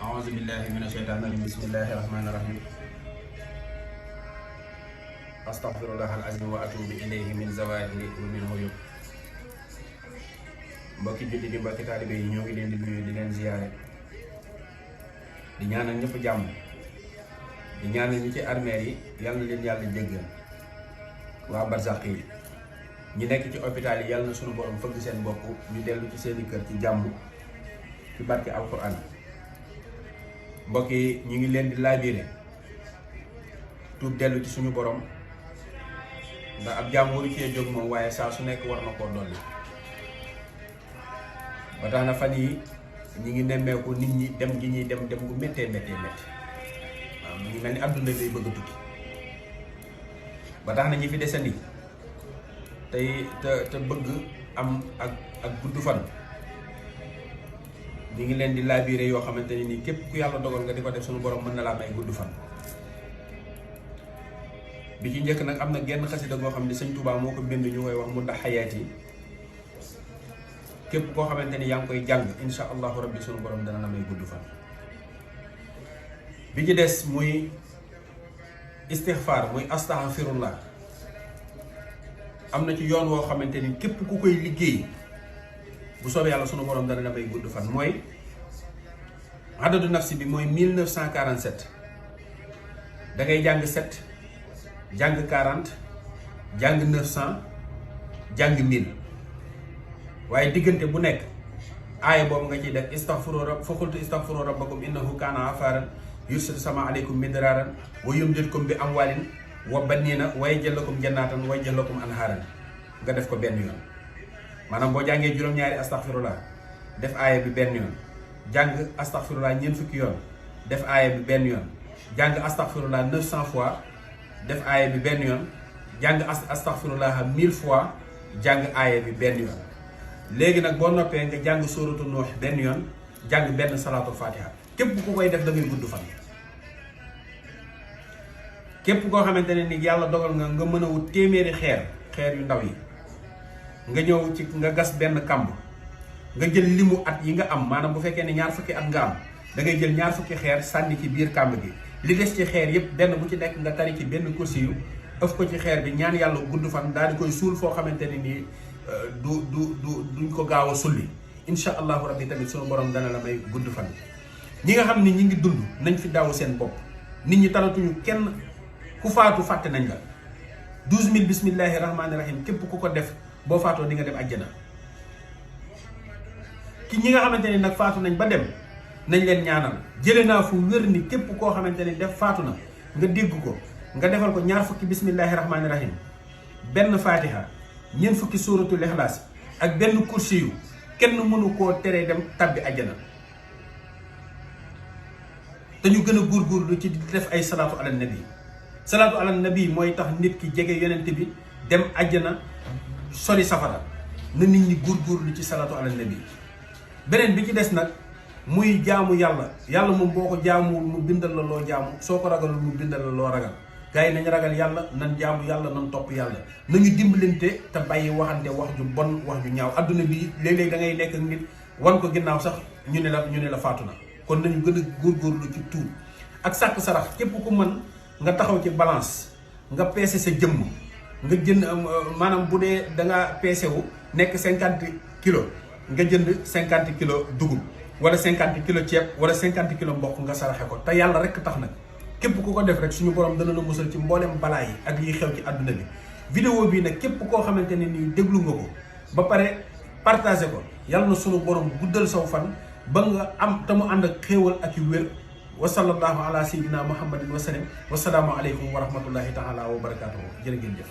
أعوذ بالله من الشيطان الرجيم بسم الله الرحمن الرحيم أستغفر الله العظيم وأتوب إليه من زوال ومن عيوب mbokki julli di mbokki taalibe yi ñoo ngi leen di nuyu di leen ziyaare di ñaanal ñëpp jàmm di ñaanal ñi ci armeer yi yal na leen yàlla jéggal waa barzaq yi ñi nekk ci hôpital yi yàlla na sunu borom fëgg seen bopp ñu dellu ci seeni kër ci jàmm ci barke alquran mbokk yi ñu ngi leen di laabire tuub dellu ci suñu borom ndax ab jàmm waru cee jóg moom waaye saa su nekk war na koo dolli ba tax na fan yi ñi ngi nemmeeku nit ñi dem gi ñuy dem gu méttee waaw mu ngi mel ni àdduna day bëgg a tukki ba tax na ñi fi desandi te bëgg am ak gudd fan ñi ngi leen di laabire yoo xamante ne nii képp ku yàlla dogal nga di ko def suñu borom mën na laa may gudd fan. bi ci njëkk nag am na genn xasida goo xam ne sëñ Touba moo ko bind ñu koy wax mu ndax xayaat yi képp koo xamante ni yaa ngi koy jàng insha allahu rabbi suñu borom dana la may gudd fan. bi ci des muy istixfaar muy astaghfirullah am na ci yoon woo xamante ni képp ku koy liggéey bu soobee yàlla sunu borom dana la may gudd fan mooy adadu nafsi bi mooy 1947 da ngay jàng 7 jàng 40 jàng 900 jàng 1000 waaye diggante bu nekk aaya boobu nga ciy def fa qultu istaghfiru rabbakum innahu kaana ghaffaran yursilu sama aleykum midraaran wa yumdidkum bi amwaalin wa baniina wa yaj'al lakum jannaatan wa yaj'al lakum anhaaran nga def ko benn yoon. maanaam boo jàngee juróom-ñaari astaghfirullah def aaya bi benn yoon jàng astaghfirullah ñeent fukki yoon def aaya bi benn yoon jàng astaghfirullah 900 fois def aaya bi benn yoon jàng astaghfirullah 1000 fois jàng aaya bi benn yoon. léegi nag boo noppee nga jàng sóoratu Nuux benn yoon jàng benn salaatul fatiha képp ku koy def da ngay gudd fan. képp koo xamante ne ni yàlla dogal nga mën a wut téeméeri xeer yu ndaw yi. nga ñëw ci nga gas benn kamb nga jël limu at yi nga am maanaam bu fekkee ne ñaar fukki at nga am da ngay jël ñaar fukki xeer sànni ci biir kamb gi li des ci xeer yépp benn bu ci nekk nga tari ci benn kursi yu ëf ko ci xeer bi ñaan yàlla gudd fan daal di koy suul foo xamante ne nii duñ ko gaaw a sulli insha allahu rabbi tamit sunu borom dana la may gudd fan. ñi nga xam ni ñi ngi dund nañ fi daaw seen bopp nit ñi talatuñu kenn ku faatu fàtte nañ la 12000 bismillahi rahmaani rahim képp ku ko def boo faatoo di nga dem àjjana. ki ñi nga xamante ni nag faatu nañ ba dem nañ leen ñaanal jële naa fu wér ni képp koo xamante ni def faatu na nga dégg ko nga defal ko ñaar fukki bismillahi rahmaani rahim benn fatiha ñeent fukki suratul ixlaas ak benn kursi yu kenn mënu koo teree dem tabbi àjjana. te ñu gën a góorgóorlu ci di def ay salaatu ala nabi salaatu ala nabi mooy tax nit ki jege yonent bi dem àjjana sori safara na nit ñi góorgóorlu ci salaatu ala nabi. beneen bi ci des nag muy jaamu yàlla moom boo ko jaamuwul mu bindal la loo jaamu soo ko ragalul mu bindal la loo ragal gars yi nañ ragal yàlla nan jaamu yàlla nan topp yàlla nañu dimbalante te bàyyi waxante wax ju bon wax ju ñaaw. adduna bi léeg-léeg da ngay nekk ak nit wan ko ginnaaw sax ñu ne la faatu na. kon nañu gën a góorgóorlu ci tuub ak sàkk sarax képp ku mën nga taxaw ci balance nga peese sa jëmm nga jënd maanaam bu dee da nga peese wu nekk 50 kilos nga jënd 50 kilos dugub wala 50 kilos ceeb wala 50 kilos mboq nga saraxe ko te yàlla rek tax nag képp ku ko def rek suñu borom dana la musal ci mboolem balaa yi ak liy xew ci àdduna bi. vidéo bii nag képp koo xamante ne nii déglu nga ko ba pare partagé ko yàlla na suñu borom guddal saw fan ba nga am te mu ànd ak xéewal ak yu wér. wa sallallahu ala sayyidina muhammadin wa sallam wa salaamu aleykum wa rahmatullahi taala wa barakatuhu jërë ngeen jëf.